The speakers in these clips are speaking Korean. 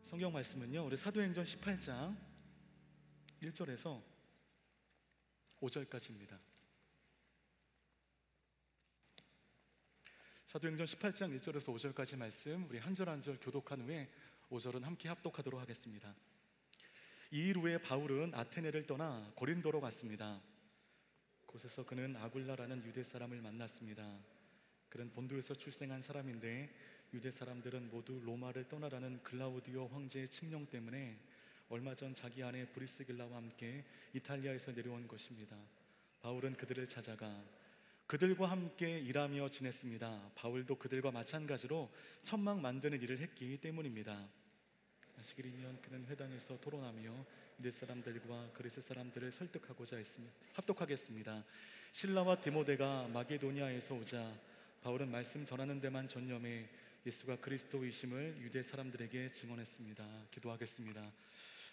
성경 말씀은요, 우리 사도행전 18장 1절에서 5절까지입니다. 사도행전 18장 1절에서 5절까지 말씀 우리 한 절 한 절 교독한 후에 5절은 함께 합독하도록 하겠습니다. 이 일 후에 바울은 아테네를 떠나 고린도로 갔습니다. 곳에서 그는 아굴라라는 유대 사람을 만났습니다. 그는 본도에서 출생한 사람인데 유대 사람들은 모두 로마를 떠나라는 글라우디오 황제의 칙령 때문에 얼마 전 자기 아내 브리스길라와 함께 이탈리아에서 내려온 것입니다. 바울은 그들을 찾아가 그들과 함께 일하며 지냈습니다. 바울도 그들과 마찬가지로 천막 만드는 일을 했기 때문입니다. 다시기이면 그는 회당에서 토론하며 유대 사람들과 그리스 사람들을 설득하고자 합독하겠습니다. 실라와 디모데가 마게도니아에서 오자 바울은 말씀 전하는 데만 전념해 예수가 그리스도이심을 유대 사람들에게 증언했습니다. 기도하겠습니다.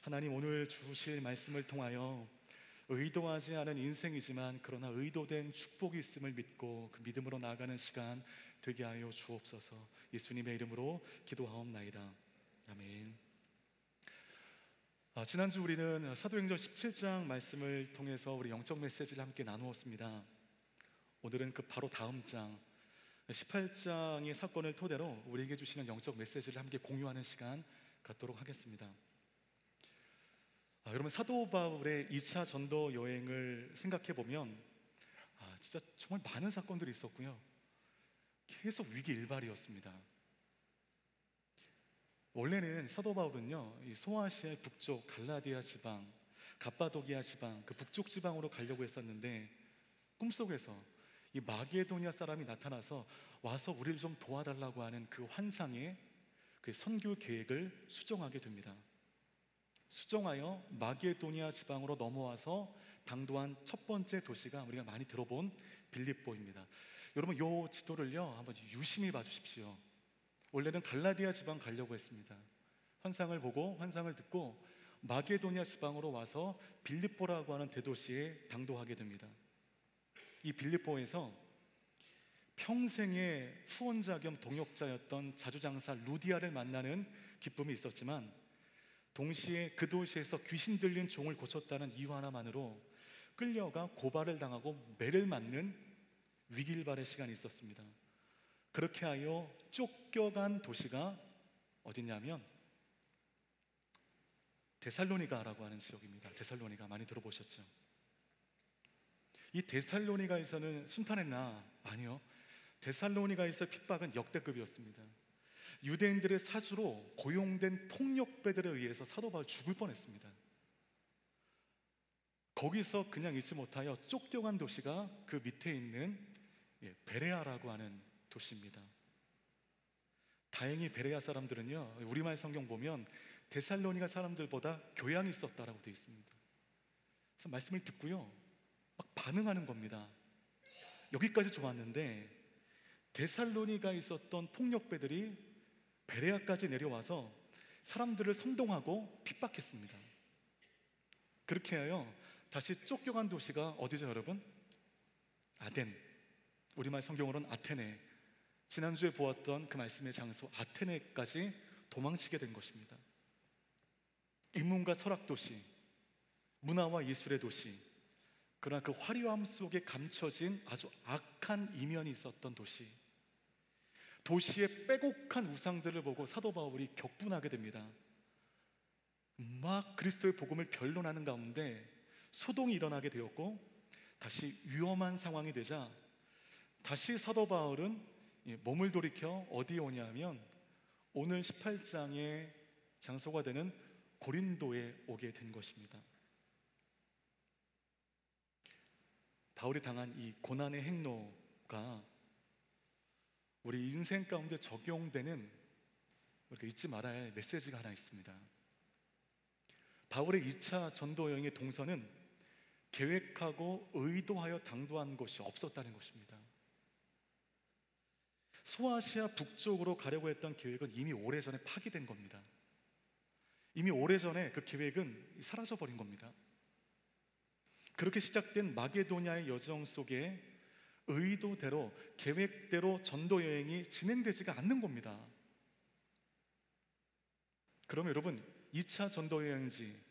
하나님, 오늘 주실 말씀을 통하여 의도하지 않은 인생이지만 그러나 의도된 축복이 있음을 믿고 그 믿음으로 나아가는 시간 되게 하여 주옵소서. 예수님의 이름으로 기도하옵나이다. 아멘. 지난주 우리는 사도행전 17장 말씀을 통해서 우리 영적 메시지를 함께 나누었습니다. 오늘은 그 바로 다음 장 18장의 사건을 토대로 우리에게 주시는 영적 메시지를 함께 공유하는 시간 갖도록 하겠습니다. 여러분, 사도 바울의 2차 전도 여행을 생각해 보면 진짜 정말 많은 사건들이 있었고요, 계속 위기일발이었습니다. 원래는 사도 바울은요, 이 소아시아의 북쪽 갈라디아 지방, 갑바도기아 지방, 그 북쪽 지방으로 가려고 했었는데 꿈속에서 이 마게도니아 사람이 나타나서 와서 우리를 좀 도와달라고 하는 그 환상의 그 선교 계획을 수정하게 됩니다. 수정하여 마게도니아 지방으로 넘어와서 당도한 첫 번째 도시가 우리가 많이 들어본 빌립보입니다. 여러분, 이 지도를요 한번 유심히 봐주십시오. 원래는 갈라디아 지방 가려고 했습니다. 환상을 보고 환상을 듣고 마게도니아 지방으로 와서 빌립보라고 하는 대도시에 당도하게 됩니다. 이 빌립보에서 평생의 후원자 겸 동역자였던 자주장사 루디아를 만나는 기쁨이 있었지만 동시에 그 도시에서 귀신 들린 종을 고쳤다는 이유 하나만으로 끌려가 고발을 당하고 매를 맞는 위기일발의 시간이 있었습니다. 그렇게 하여 쫓겨간 도시가 어디냐면 데살로니가라고 하는 지역입니다. 데살로니가 많이 들어보셨죠? 이 데살로니가에서는 순탄했나? 아니요. 데살로니가에서 핍박은 역대급이었습니다. 유대인들의 사수로 고용된 폭력배들에 의해서 사도 바울 죽을 뻔했습니다. 거기서 그냥 있지 못하여 쫓겨간 도시가 그 밑에 있는 베레아라고 하는 도시입니다. 다행히 베레아 사람들은요, 우리말 성경 보면 데살로니가 사람들보다 교양이 있었다라고 되어 있습니다. 그래서 말씀을 듣고요 막 반응하는 겁니다. 여기까지 좋았는데 데살로니가에 있었던 폭력배들이 베레아까지 내려와서 사람들을 선동하고 핍박했습니다. 그렇게 하여 다시 쫓겨간 도시가 어디죠, 여러분? 아덴, 우리말 성경으로는 아테네, 지난주에 보았던 그 말씀의 장소 아테네까지 도망치게 된 것입니다. 인문과 철학 도시, 문화와 예술의 도시, 그러나 그 화려함 속에 감춰진 아주 악한 이면이 있었던 도시, 도시의 빼곡한 우상들을 보고 사도 바울이 격분하게 됩니다. 막 그리스도의 복음을 변론하는 가운데 소동이 일어나게 되었고 다시 위험한 상황이 되자 다시 사도 바울은 몸을 돌이켜 어디에 오냐면 오늘 18장의 장소가 되는 고린도에 오게 된 것입니다. 바울이 당한 이 고난의 행로가 우리 인생 가운데 적용되는 우리가 잊지 말아야 할 메시지가 하나 있습니다. 바울의 2차 전도 여행의 동선은 계획하고 의도하여 당도한 것이 없었다는 것입니다. 소아시아 북쪽으로 가려고 했던 계획은 이미 오래전에 파기된 겁니다. 이미 오래전에 그 계획은 사라져버린 겁니다. 그렇게 시작된 마게도냐의 여정 속에 의도대로 계획대로 전도 여행이 진행되지가 않는 겁니다. 그럼 여러분, 2차 전도 여행지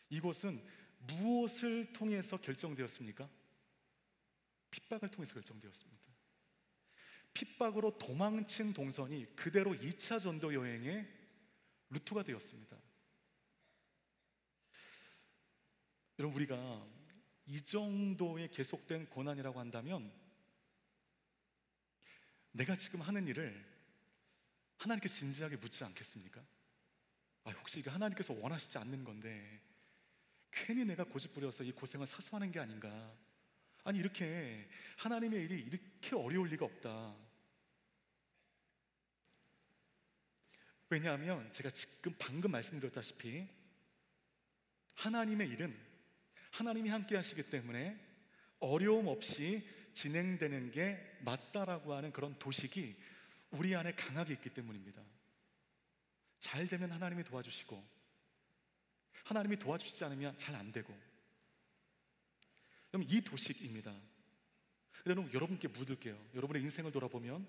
이곳은 무엇을 통해서 결정되었습니까? 핍박을 통해서 결정되었습니다. 핍박으로 도망친 동선이 그대로 2차 전도 여행의 루트가 되었습니다. 여러분, 우리가 이 정도의 계속된 고난이라고 한다면 내가 지금 하는 일을 하나님께 진지하게 묻지 않겠습니까? 혹시 이게 하나님께서 원하시지 않는 건데 괜히 내가 고집부려서 이 고생을 사서 하는 게 아닌가? 아니, 이렇게 하나님의 일이 이렇게 어려울 리가 없다. 왜냐하면 제가 지금 방금 말씀드렸다시피 하나님의 일은 하나님이 함께 하시기 때문에 어려움 없이 진행되는 게 맞다라고 하는 그런 도식이 우리 안에 강하게 있기 때문입니다. 잘 되면 하나님이 도와주시고 하나님이 도와주시지 않으면 잘 안 되고, 그럼 이 도식입니다. 여러분께 묻을게요. 여러분의 인생을 돌아보면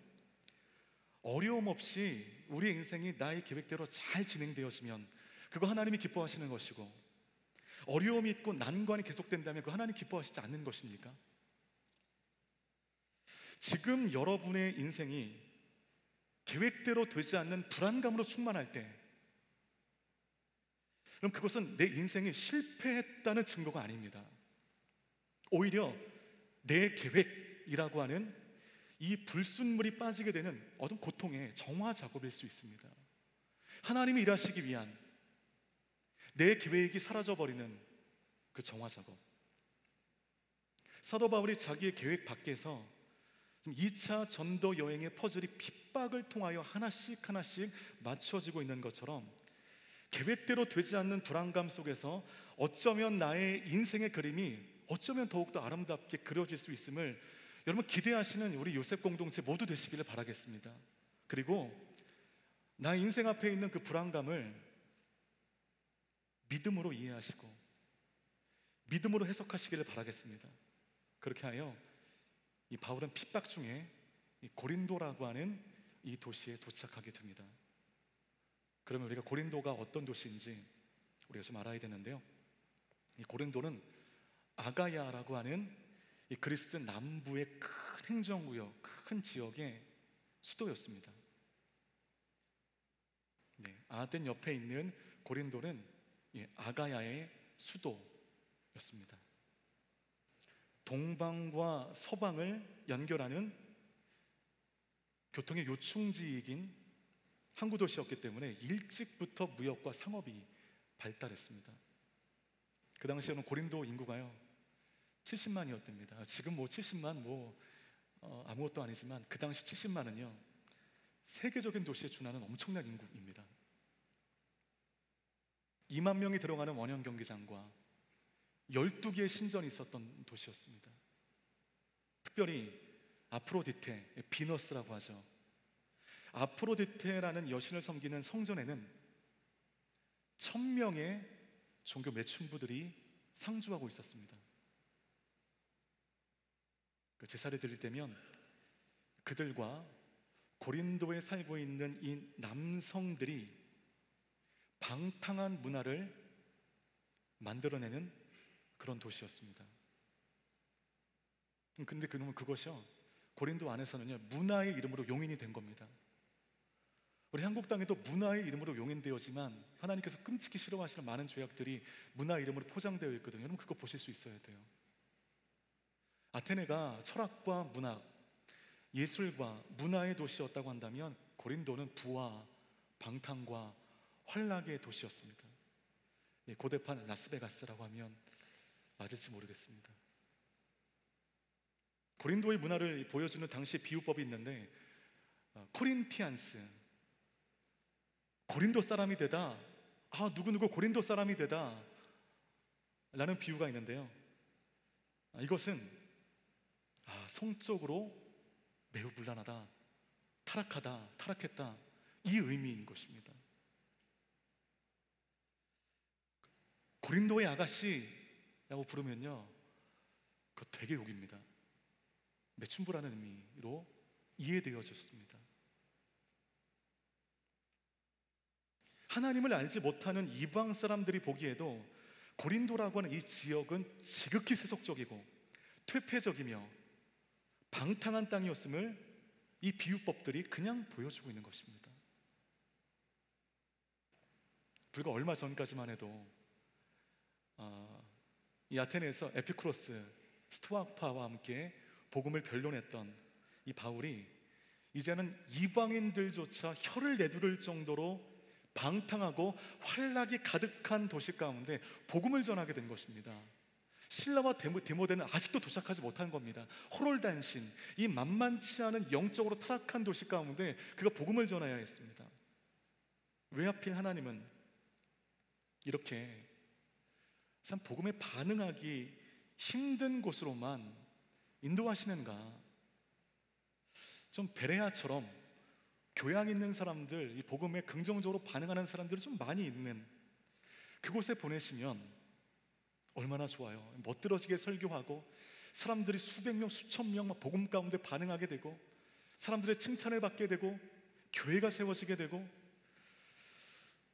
어려움 없이 우리의 인생이 나의 계획대로 잘 진행되어지면 그거 하나님이 기뻐하시는 것이고, 어려움이 있고 난관이 계속된다면 그거 하나님 기뻐하시지 않는 것입니까? 지금 여러분의 인생이 계획대로 되지 않는 불안감으로 충만할 때, 그럼 그것은 내 인생이 실패했다는 증거가 아닙니다. 오히려 내 계획이라고 하는 이 불순물이 빠지게 되는 어떤 고통의 정화 작업일 수 있습니다. 하나님이 일하시기 위한 내 계획이 사라져버리는 그 정화 작업. 사도 바울이 자기의 계획 밖에서 2차 전도 여행의 퍼즐이 핍박을 통하여 하나씩 맞춰지고 있는 것처럼 계획대로 되지 않는 불안감 속에서 어쩌면 나의 인생의 그림이 어쩌면 더욱더 아름답게 그려질 수 있음을 여러분 기대하시는 우리 요셉 공동체 모두 되시기를 바라겠습니다. 그리고 나의 인생 앞에 있는 그 불안감을 믿음으로 이해하시고 믿음으로 해석하시기를 바라겠습니다. 그렇게 하여 이 바울은 핍박 중에 이 고린도라고 하는 이 도시에 도착하게 됩니다. 그러면 우리가 고린도가 어떤 도시인지 우리가 좀 알아야 되는데요, 이 고린도는 아가야라고 하는 이 그리스 남부의 큰 행정구역, 큰 지역의 수도였습니다. 아덴 옆에 있는 고린도는 아가야의 수도였습니다. 동방과 서방을 연결하는 교통의 요충지이긴 항구 도시였기 때문에 일찍부터 무역과 상업이 발달했습니다. 그 당시에는 고린도 인구가요 70만이었답니다. 지금 70만 아무것도 아니지만 그 당시 70만은요 세계적인 도시에 준하는 엄청난 인구입니다. 2만 명이 들어가는 원형 경기장과 12개의 신전이 있었던 도시였습니다. 특별히 아프로디테, 비너스라고 하죠. 아프로디테라는 여신을 섬기는 성전에는 1000명의 종교 매춘부들이 상주하고 있었습니다. 그 제사를 드릴 때면 그들과 고린도에 살고 있는 이 남성들이 방탕한 문화를 만들어내는 그런 도시였습니다. 근데 그것이요 고린도 안에서는요 문화의 이름으로 용인이 된 겁니다. 우리 한국 땅에도 문화의 이름으로 용인되었지만 하나님께서 끔찍히 싫어하시는 많은 죄악들이 문화 이름으로 포장되어 있거든요. 여러분 그거 보실 수 있어야 돼요. 아테네가 철학과 문학, 예술과 문화의 도시였다고 한다면 고린도는 부와 방탕과 환락의 도시였습니다. 고대판 라스베가스라고 하면 맞을지 모르겠습니다. 고린도의 문화를 보여주는 당시 비유법이 있는데 코린티안스, 고린도 사람이 되다, 누구누구 고린도 사람이 되다 라는 비유가 있는데요, 이것은 성적으로 매우 문란하다, 타락했다 이 의미인 것입니다. 고린도의 아가씨라고 부르면요 그거 되게 욕입니다. 매춘부라는 의미로 이해되어졌습니다. 하나님을 알지 못하는 이방 사람들이 보기에도 고린도라고 하는 이 지역은 지극히 세속적이고 퇴폐적이며 방탕한 땅이었음을 이 비유법들이 그냥 보여주고 있는 것입니다. 불과 얼마 전까지만 해도 이 아테네에서 에피쿠로스, 스토아파와 함께 복음을 변론했던 이 바울이 이제는 이방인들조차 혀를 내두를 정도로 방탕하고 환락이 가득한 도시 가운데 복음을 전하게 된 것입니다. 신라와 디모데는 아직도 도착하지 못한 겁니다. 호롤단신, 이 만만치 않은 영적으로 타락한 도시 가운데 그가 복음을 전해야 했습니다. 왜 하필 하나님은 이렇게 참 복음에 반응하기 힘든 곳으로만 인도하시는가? 좀 베레아처럼 교양 있는 사람들, 이 복음에 긍정적으로 반응하는 사람들이 좀 많이 있는 그곳에 보내시면 얼마나 좋아요. 멋들어지게 설교하고 사람들이 수백 명, 수천 명 막 복음 가운데 반응하게 되고 사람들의 칭찬을 받게 되고 교회가 세워지게 되고.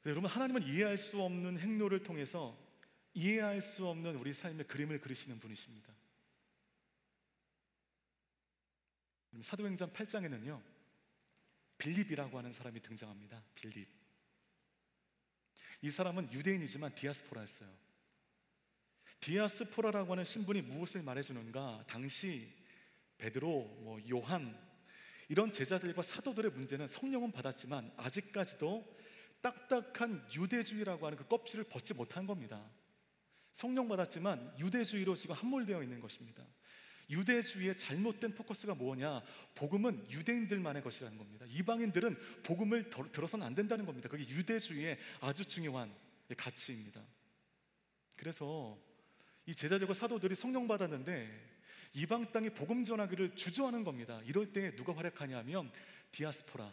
여러분, 하나님은 이해할 수 없는 행로를 통해서 이해할 수 없는 우리 삶의 그림을 그리시는 분이십니다. 사도행전 8장에는요 빌립이라고 하는 사람이 등장합니다. 빌립. 이 사람은 유대인이지만 디아스포라였어요. 디아스포라라고 하는 신분이 무엇을 말해주는가? 당시 베드로, 요한 이런 제자들과 사도들의 문제는 성령은 받았지만 아직까지도 딱딱한 유대주의라고 하는 그 껍질을 벗지 못한 겁니다. 성령 받았지만 유대주의로 지금 함몰되어 있는 것입니다. 유대주의의 잘못된 포커스가 뭐냐? 복음은 유대인들만의 것이라는 겁니다. 이방인들은 복음을 들어서는 안 된다는 겁니다. 그게 유대주의의 아주 중요한 가치입니다. 그래서 이 제자들과 사도들이 성령 받았는데 이방 땅에 복음 전하기를 주저하는 겁니다. 이럴 때 누가 활약하냐면 디아스포라,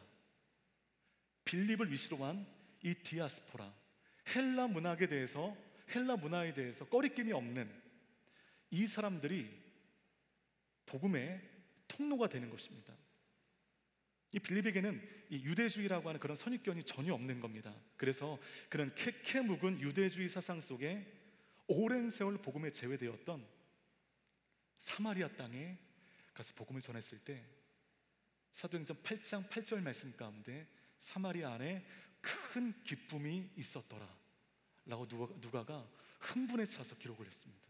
빌립을 위시로 한 이 디아스포라, 헬라 문화에 대해서 꺼리낌이 없는 이 사람들이 복음의 통로가 되는 것입니다. 이 빌립에게는 이 유대주의라고 하는 그런 선입견이 전혀 없는 겁니다. 그래서 그런 캐캐 묵은 유대주의 사상 속에 오랜 세월 복음에 제외되었던 사마리아 땅에 가서 복음을 전했을 때 사도행전 8장 8절 말씀 가운데 사마리아 안에 큰 기쁨이 있었더라 라고 누가가 흥분에 차서 기록을 했습니다.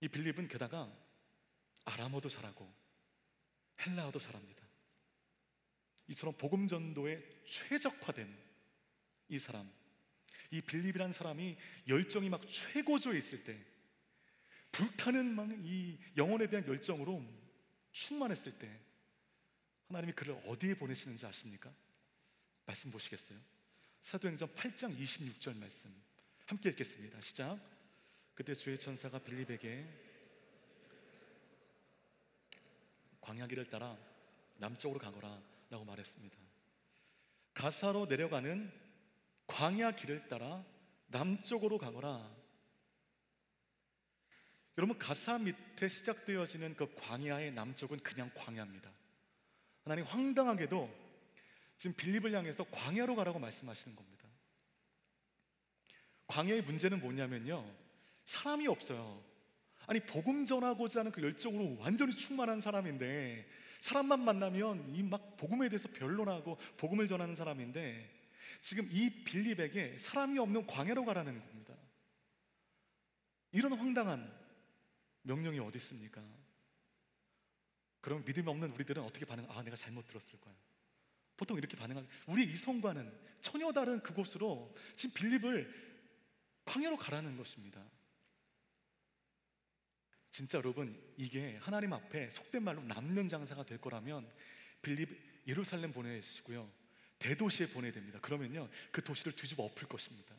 이 빌립은 게다가 아람어도 잘하고 헬라어도 잘합니다. 이처럼 복음 전도에 최적화된 이 사람, 이 빌립이라는 사람이 열정이 막 최고조에 있을 때, 불타는 막 이 영혼에 대한 열정으로 충만했을 때 하나님이 그를 어디에 보내시는지 아십니까? 말씀 보시겠어요? 사도행전 8장 26절 말씀 함께 읽겠습니다. 시작. 그때 주의 천사가 빌립에게 광야 길을 따라 남쪽으로 가거라 라고 말했습니다. 가사로 내려가는 광야 길을 따라 남쪽으로 가거라. 여러분, 가사 밑에 시작되어지는 그 광야의 남쪽은 그냥 광야입니다. 하나님 황당하게도 지금 빌립을 향해서 광야로 가라고 말씀하시는 겁니다. 광야의 문제는 뭐냐면요, 사람이 없어요. 아니, 복음 전하고자 하는 그 열정으로 완전히 충만한 사람인데, 사람만 만나면 이 막 복음에 대해서 변론하고 복음을 전하는 사람인데, 지금 이 빌립에게 사람이 없는 광야로 가라는 겁니다. 이런 황당한 명령이 어디 있습니까? 그럼 믿음이 없는 우리들은 어떻게 내가 잘못 들었을 거야. 보통 이렇게 반응하는, 우리 이성과는 전혀 다른 그곳으로 지금 빌립을 광야로 가라는 것입니다. 진짜 여러분, 이게 하나님 앞에 속된 말로 남는 장사가 될 거라면 빌립 예루살렘 보내시고요, 대도시에 보내야 됩니다. 그러면요 그 도시를 뒤집어 엎을 것입니다.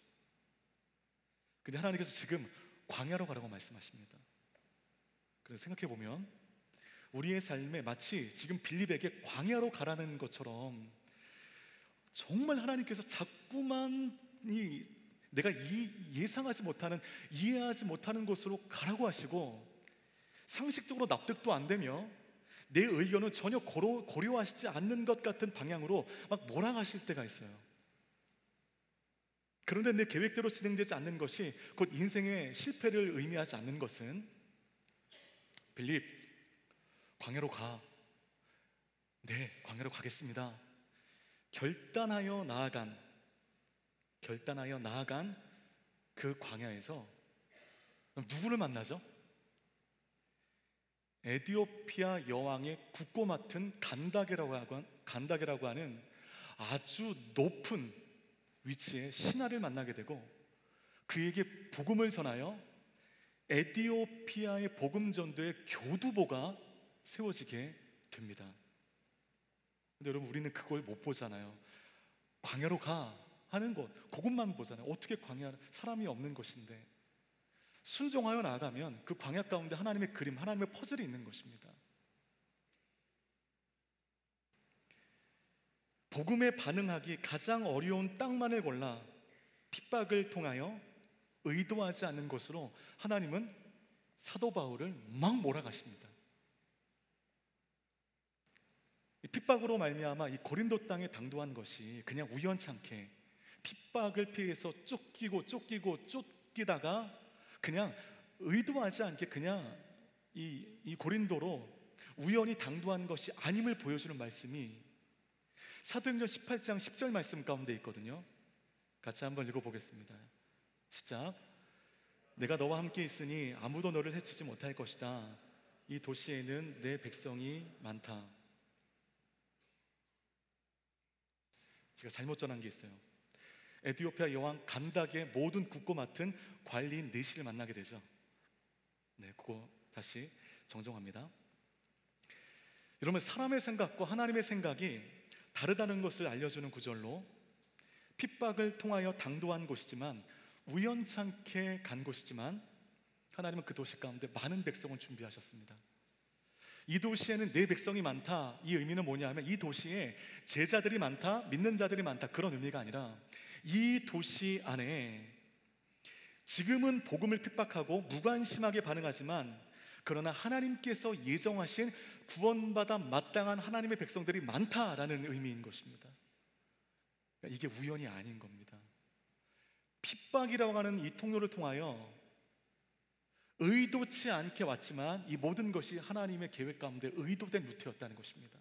근데 하나님께서 지금 광야로 가라고 말씀하십니다. 그래서 생각해보면 우리의 삶에 마치 지금 빌립에게 광야로 가라는 것처럼 정말 하나님께서 자꾸만 내가 예상하지 못하는, 이해하지 못하는 곳으로 가라고 하시고, 상식적으로 납득도 안 되며 내 의견은 전혀 고려하시지 않는 것 같은 방향으로 막 몰아가실 때가 있어요. 그런데 내 계획대로 진행되지 않는 것이 곧 인생의 실패를 의미하지 않는 것은, 빌립, 광야로 가. 네, 광야로 가겠습니다. 결단하여 나아간 그 광야에서 누구를 만나죠? 에디오피아 여왕의 국고 맡은 간다게라고 하는 아주 높은 위치의 신하를 만나게 되고, 그에게 복음을 전하여 에디오피아의 복음 전도의 교두보가 세워지게 됩니다. 근데 여러분, 우리는 그걸 못 보잖아요. 광야로 가 하는 것, 그것만 보잖아요. 어떻게 광야, 사람이 없는 것인데. 순종하여 나아가면 그 광야 가운데 하나님의 그림, 하나님의 퍼즐이 있는 것입니다. 복음에 반응하기 가장 어려운 땅만을 골라 핍박을 통하여 의도하지 않는 것으로 하나님은 사도 바울을 막 몰아가십니다. 이 핍박으로 말미암아 이 고린도 땅에 당도한 것이 그냥 우연찮게 핍박을 피해서 쫓기다가 그냥 의도하지 않게 그냥 이 고린도로 우연히 당도한 것이 아님을 보여주는 말씀이 사도행전 18장 10절 말씀 가운데 있거든요. 같이 한번 읽어보겠습니다. 시작. 내가 너와 함께 있으니 아무도 너를 해치지 못할 것이다. 이 도시에는 내 백성이 많다. 제가 잘못 전한 게 있어요. 에티오피아 여왕 간닥의 모든 국고 맡은 관리인 네시를 만나게 되죠. 네, 그거 다시 정정합니다. 여러분, 사람의 생각과 하나님의 생각이 다르다는 것을 알려주는 구절로, 핍박을 통하여 당도한 곳이지만, 우연찮게 간 곳이지만 하나님은 그 도시 가운데 많은 백성을 준비하셨습니다. 이 도시에는 내 백성이 많다. 이 의미는 뭐냐 하면, 이 도시에 제자들이 많다, 믿는 자들이 많다, 그런 의미가 아니라 이 도시 안에 지금은 복음을 핍박하고 무관심하게 반응하지만, 그러나 하나님께서 예정하신 구원받아 마땅한 하나님의 백성들이 많다라는 의미인 것입니다. 이게 우연이 아닌 겁니다. 핍박이라고 하는 이 통로를 통하여 의도치 않게 왔지만 이 모든 것이 하나님의 계획 가운데 의도된 루트였다는 것입니다.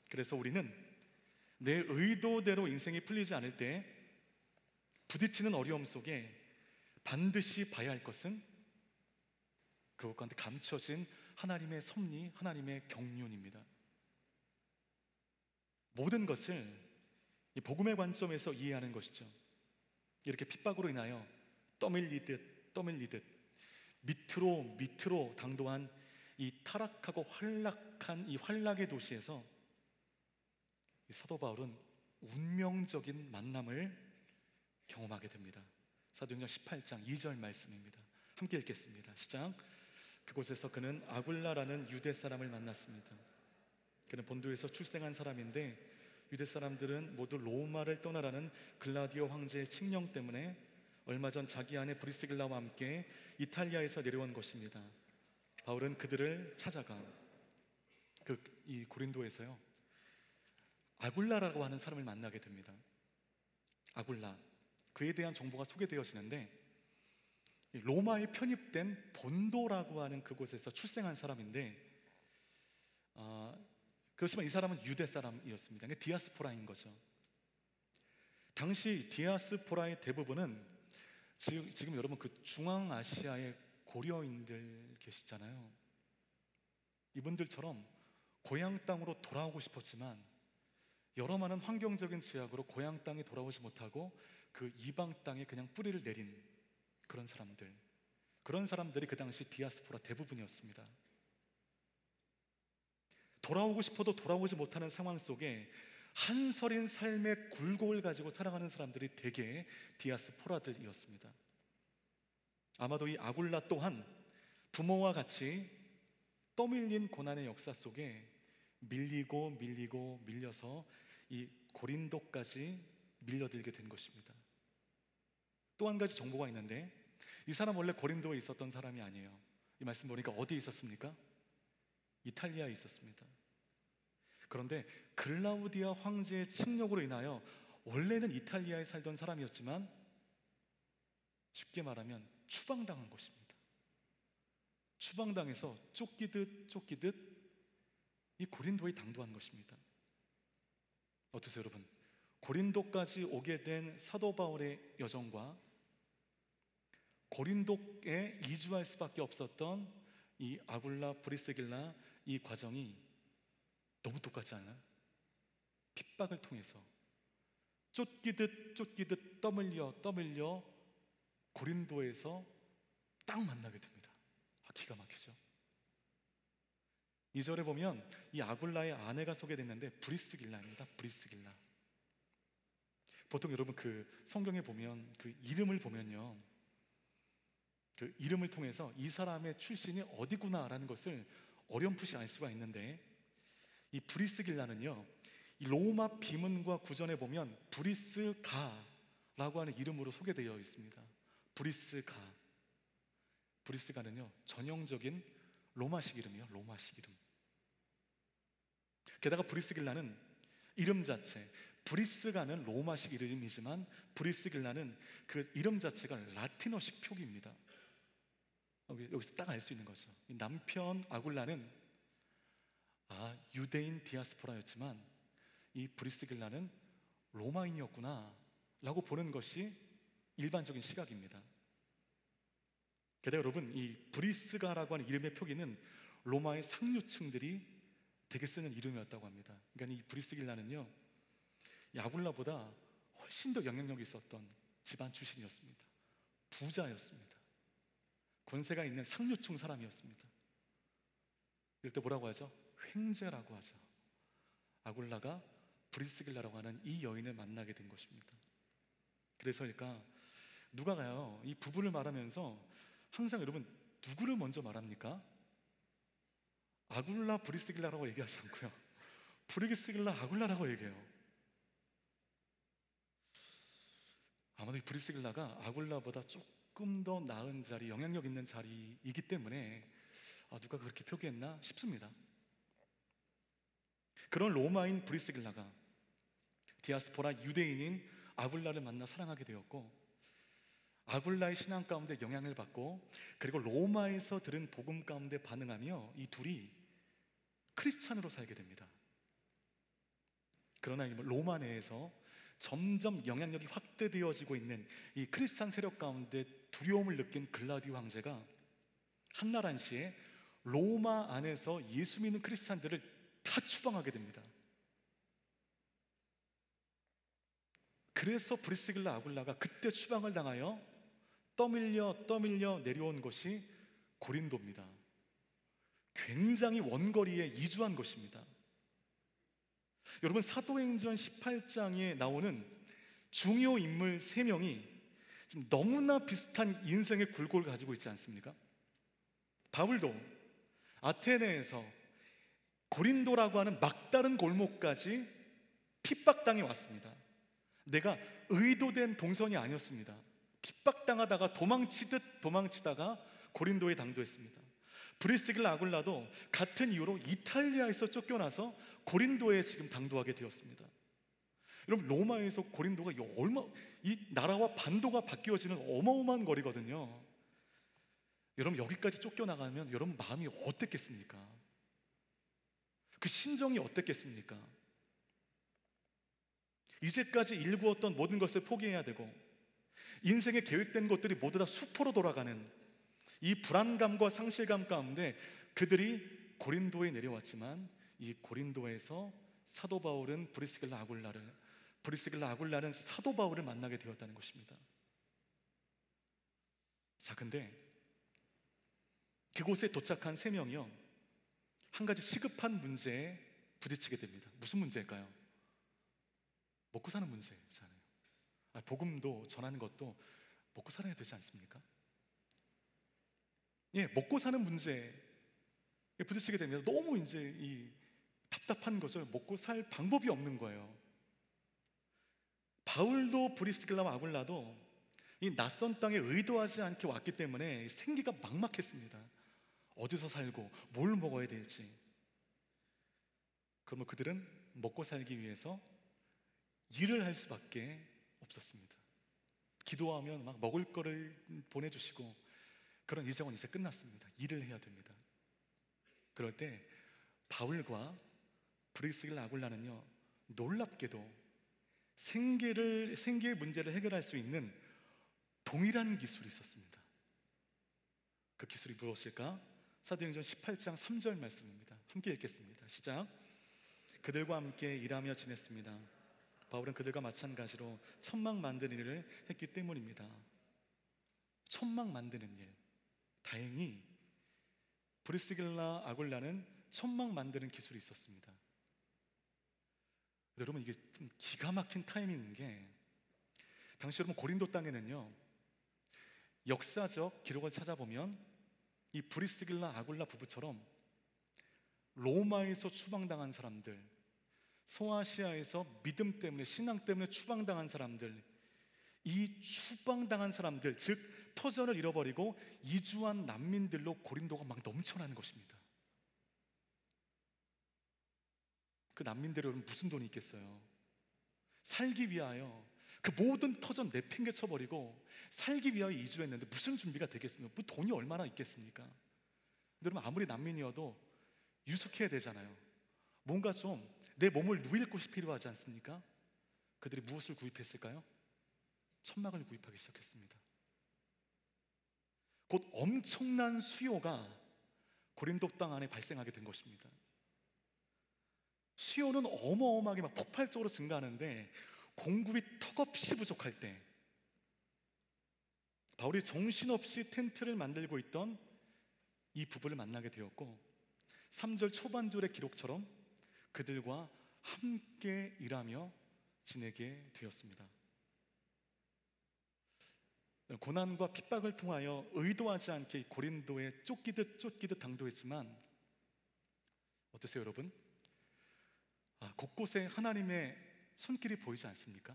그래서 우리는 내 의도대로 인생이 풀리지 않을 때 부딪히는 어려움 속에 반드시 봐야 할 것은 그것 가운데 감춰진 하나님의 섭리, 하나님의 경륜입니다. 모든 것을 이 복음의 관점에서 이해하는 것이죠. 이렇게 핍박으로 인하여 떠밀리듯 밑으로 당도한 이 타락하고 활락한 이 활락의 도시에서 이 사도 바울은 운명적인 만남을 경험하게 됩니다. 사도행전 18장 2절 말씀입니다. 함께 읽겠습니다. 시작. 그곳에서 그는 아굴라라는 유대 사람을 만났습니다. 그는 본도에서 출생한 사람인데 유대 사람들은 모두 로마를 떠나라는 글라디오 황제의 칙령 때문에 얼마 전 자기 아내 브리스길라와 함께 이탈리아에서 내려온 것입니다. 바울은 그들을 찾아가 이 고린도에서요, 아굴라라고 하는 사람을 만나게 됩니다. 아굴라, 그에 대한 정보가 소개되어지는데 로마에 편입된 본도라고 하는 그곳에서 출생한 사람인데, 그렇지만 이 사람은 유대 사람이었습니다. 그러니까 디아스포라인 거죠. 당시 디아스포라의 대부분은 지금 여러분 그 중앙아시아의 고려인들 계시잖아요. 이분들처럼 고향 땅으로 돌아오고 싶었지만 여러 많은 환경적인 제약으로 고향 땅에 돌아오지 못하고 그 이방 땅에 그냥 뿌리를 내린 그런 사람들이 그 당시 디아스포라 대부분이었습니다. 돌아오고 싶어도 돌아오지 못하는 상황 속에 한설인 삶의 굴곡을 가지고 살아가는 사람들이 대개 디아스포라들이었습니다. 아마도 이 아굴라 또한 부모와 같이 떠밀린 고난의 역사 속에 밀려서 이 고린도까지 밀려들게 된 것입니다. 또 한 가지 정보가 있는데, 이 사람 원래 고린도에 있었던 사람이 아니에요. 이 말씀 보니까 어디에 있었습니까? 이탈리아에 있었습니다. 그런데 글라우디아 황제의 침략으로 인하여 원래는 이탈리아에 살던 사람이었지만 쉽게 말하면 추방당한 것입니다. 추방당해서 쫓기듯 이 고린도에 당도한 것입니다. 어떠세요, 여러분? 고린도까지 오게 된 사도 바울의 여정과 고린도에 이주할 수밖에 없었던 이 아굴라 브리스길라 이 과정이 너무 똑같지 않아요? 핍박을 통해서 쫓기듯 떠밀려 고린도에서 딱 만나게 됩니다. 기가 막히죠. 2절에 보면 이 아굴라의 아내가 소개됐는데 브리스길라입니다. 브리스길라. 보통 여러분 그 성경에 보면 그 이름을 보면요, 그 이름을 통해서 이 사람의 출신이 어디구나라는 것을 어렴풋이 알 수가 있는데, 이 브리스길라는요, 이 로마 비문과 구전에 보면 브리스가라고 하는 이름으로 소개되어 있습니다. 브리스가는요 전형적인 로마식 이름이에요. 로마식 이름. 게다가 브리스길라는 이름 자체, 브리스가는 로마식 이름이지만 브리스길라는 그 이름 자체가 라틴어식 표기입니다. 여기서 딱 알 수 있는 거죠. 이 남편 아굴라는 유대인 디아스포라였지만 이 브리스길라는 로마인이었구나 라고 보는 것이 일반적인 시각입니다. 게다가 여러분, 이 브리스가라고 하는 이름의 표기는 로마의 상류층들이 되게 쓰는 이름이었다고 합니다. 그러니까 이 브리스길라는요, 이 아굴라보다 훨씬 더 영향력이 있었던 집안 출신이었습니다. 부자였습니다. 권세가 있는 상류층 사람이었습니다. 이럴 때 뭐라고 하죠? 횡재라고 하죠. 아굴라가 브리스길라라고 하는 이 여인을 만나게 된 것입니다. 그래서일까 누가가요, 이 부부를 말하면서 항상 여러분 누구를 먼저 말합니까? 아굴라 브리스길라라고 얘기하지 않고요, 브리스길라 아굴라라고 얘기해요. 아마도 이 브리스길라가 아굴라보다 조금 더 나은 자리, 영향력 있는 자리이기 때문에 누가 그렇게 표기했나 싶습니다. 그런 로마인 브리스길라가 디아스포라 유대인인 아굴라를 만나 사랑하게 되었고, 아굴라의 신앙 가운데 영향을 받고, 그리고 로마에서 들은 복음 가운데 반응하며 이 둘이 크리스찬으로 살게 됩니다. 그러나 로마 내에서 점점 영향력이 확대되어지고 있는 이 크리스찬 세력 가운데 두려움을 느낀 글라디오 황제가 한날 한시에 로마 안에서 예수 믿는 크리스찬들을 다 추방하게 됩니다. 그래서 브리스길라 아굴라가 그때 추방을 당하여 떠밀려 내려온 것이 고린도입니다. 굉장히 원거리에 이주한 것입니다. 여러분, 사도행전 18장에 나오는 중요 인물 3명이 지금 너무나 비슷한 인생의 굴곡을 가지고 있지 않습니까? 바울도 아테네에서 고린도라고 하는 막다른 골목까지 핍박당해 왔습니다. 내가 의도된 동선이 아니었습니다. 핍박당하다가 도망치다가 고린도에 당도했습니다. 브리스길라 아굴라도 같은 이유로 이탈리아에서 쫓겨나서 고린도에 지금 당도하게 되었습니다. 여러분, 로마에서 고린도가 이 나라와 반도가 바뀌어지는 어마어마한 거리거든요. 여러분, 여기까지 쫓겨나가면 여러분 마음이 어땠겠습니까? 그 심정이 어땠겠습니까? 이제까지 일구었던 모든 것을 포기해야 되고, 인생에 계획된 것들이 모두 다 수포로 돌아가는 이 불안감과 상실감 가운데 그들이 고린도에 내려왔지만, 이 고린도에서 사도 바울은 브리스길라 아굴라는 사도 바울을 만나게 되었다는 것입니다. 자, 근데 그곳에 도착한 3명이요, 한 가지 시급한 문제에 부딪히게 됩니다. 무슨 문제일까요? 먹고 사는 문제잖아요. 복음도 전하는 것도 먹고 살아야 되지 않습니까? 먹고 사는 문제에 부딪히게 되면 너무 이제 이 답답한 거죠. 먹고 살 방법이 없는 거예요. 바울도 브리스길라와 아굴라도 이 낯선 땅에 의도하지 않게 왔기 때문에 생기가 막막했습니다. 어디서 살고 뭘 먹어야 될지. 그러면 그들은 먹고 살기 위해서 일을 할 수밖에 없었습니다. 기도하면 막 먹을 거를 보내주시고, 그런 일정은 이제 끝났습니다. 일을 해야 됩니다. 그럴 때 바울과 브리스길라 아굴라는요, 놀랍게도 생계의 문제를 해결할 수 있는 동일한 기술이 있었습니다. 그 기술이 무엇일까? 사도행전 18장 3절 말씀입니다. 함께 읽겠습니다. 시작. 그들과 함께 일하며 지냈습니다. 바울은 그들과 마찬가지로 천막 만드는 일을 했기 때문입니다. 천막 만드는 일. 다행히 브리스길라 아굴라는 천막 만드는 기술이 있었습니다. 여러분, 이게 좀 기가 막힌 타이밍인 게, 당시 여러분 고린도 땅에는요, 역사적 기록을 찾아보면 이 브리스길라 아굴라 부부처럼 로마에서 추방당한 사람들, 소아시아에서 믿음 때문에, 신앙 때문에 추방당한 사람들, 이 추방당한 사람들, 즉 터전을 잃어버리고 이주한 난민들로 고린도가 막 넘쳐나는 것입니다. 그 난민들이 무슨 돈이 있겠어요? 살기 위하여 그 모든 터전 내팽개쳐버리고 살기 위하여 이주했는데 무슨 준비가 되겠습니까? 뭐 돈이 얼마나 있겠습니까? 여러분, 아무리 난민이어도 유숙해야 되잖아요. 뭔가 좀 내 몸을 누일 곳이 필요하지 않습니까? 그들이 무엇을 구입했을까요? 천막을 구입하기 시작했습니다. 곧 엄청난 수요가 고린도 땅 안에 발생하게 된 것입니다. 수요는 어마어마하게 막 폭발적으로 증가하는데 공급이 턱없이 부족할 때, 바울이 정신없이 텐트를 만들고 있던 이 부부를 만나게 되었고, 3절 초반절의 기록처럼 그들과 함께 일하며 지내게 되었습니다. 고난과 핍박을 통하여 의도하지 않게 고린도에 쫓기듯 당도했지만, 어떠세요 여러분? 곳곳에 하나님의 손길이 보이지 않습니까?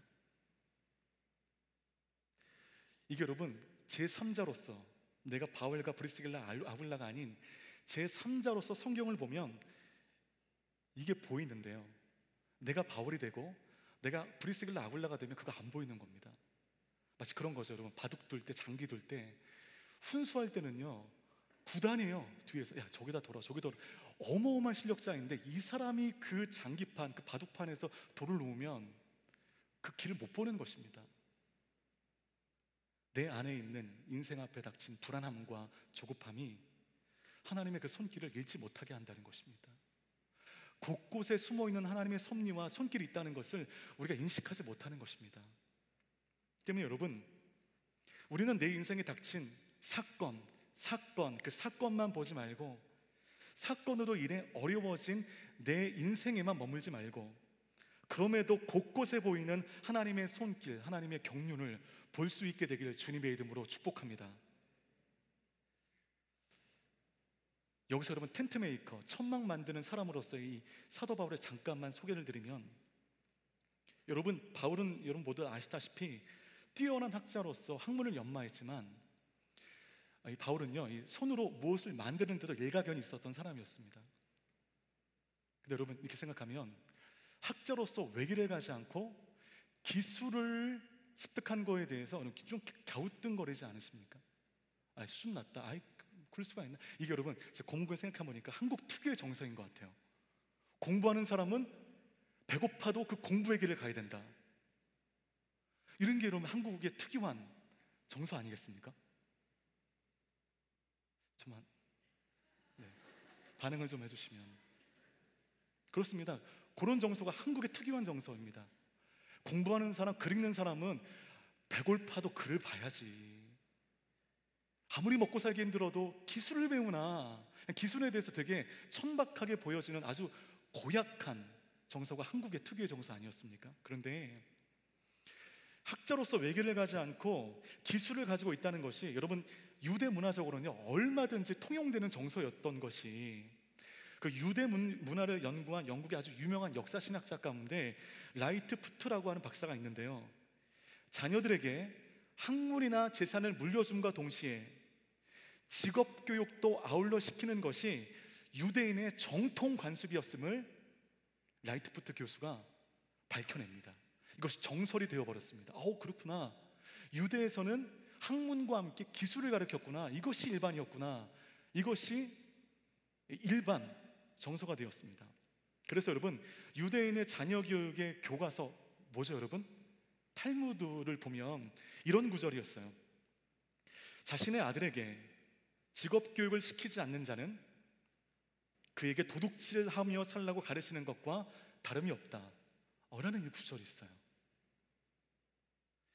이게 여러분, 제3자로서, 내가 바울과 브리스길라 아굴라가 아닌 제3자로서 성경을 보면 이게 보이는데요, 내가 바울이 되고 내가 브리스길라 아굴라가 되면 그거 안 보이는 겁니다. 마치 그런 거죠 여러분. 바둑 둘 때, 장기 둘 때, 훈수할 때는요 구단이에요. 뒤에서 야 저기다 돌아, 저기 돌아. 어마어마한 실력자인데 이 사람이 그 장기판, 그 바둑판에서 돌을 놓으면 그 길을 못 보는 것입니다. 내 안에 있는 인생 앞에 닥친 불안함과 조급함이 하나님의 그 손길을 잃지 못하게 한다는 것입니다. 곳곳에 숨어있는 하나님의 섭리와 손길이 있다는 것을 우리가 인식하지 못하는 것입니다. 때문에 여러분, 우리는 내 인생에 닥친 사건, 그 사건만 보지 말고, 사건으로 인해 어려워진 내 인생에만 머물지 말고, 그럼에도 곳곳에 보이는 하나님의 손길, 하나님의 경륜을 볼 수 있게 되기를 주님의 이름으로 축복합니다. 여기서 여러분, 텐트 메이커, 천막 만드는 사람으로서의 이 사도 바울의 잠깐만 소개를 드리면, 여러분, 바울은 여러분 모두 아시다시피 뛰어난 학자로서 학문을 연마했지만, 이 바울은요, 이 손으로 무엇을 만드는 데도 일가견이 있었던 사람이었습니다. 근데 여러분, 이렇게 생각하면 학자로서 외길을 가지 않고 기술을 습득한 거에 대해서 좀 갸우뚱거리지 않으십니까? 수준 낮다, 그럴 수가 있나? 이게 여러분, 제가 공부에 생각해보니까 한국 특유의 정서인 것 같아요. 공부하는 사람은 배고파도 그 공부의 길을 가야 된다. 이런 게 여러분 한국의 특유한 정서 아니겠습니까? 정말 반응을 좀 해주시면. 그렇습니다. 그런 정서가 한국의 특유한 정서입니다. 공부하는 사람, 글 읽는 사람은 배고파도 글을 봐야지. 아무리 먹고 살기 힘들어도 기술을 배우나, 기술에 대해서 되게 천박하게 보여지는 아주 고약한 정서가 한국의 특유의 정서 아니었습니까? 그런데 학자로서 외길을 가지 않고 기술을 가지고 있다는 것이 여러분 유대 문화적으로는요 얼마든지 통용되는 정서였던 것이, 그 유대 문화를 연구한 영국의 아주 유명한 역사신학자 가운데 라이트 푸트라고 하는 박사가 있는데요, 자녀들에게 학문이나 재산을 물려줌과 동시에 직업교육도 아울러 시키는 것이 유대인의 정통 관습이었음을 라이트푸트 교수가 밝혀냅니다. 이것이 정설이 되어버렸습니다. 그렇구나. 유대에서는 학문과 함께 기술을 가르쳤구나. 이것이 일반이었구나. 이것이 일반 정서가 되었습니다. 그래서 여러분, 유대인의 자녀 교육의 교과서 뭐죠 여러분? 탈무드를 보면 이런 구절이었어요. 자신의 아들에게 직업 교육을 시키지 않는 자는 그에게 도둑질하며 살라고 가르치는 것과 다름이 없다, 라는 이 구절이 있어요.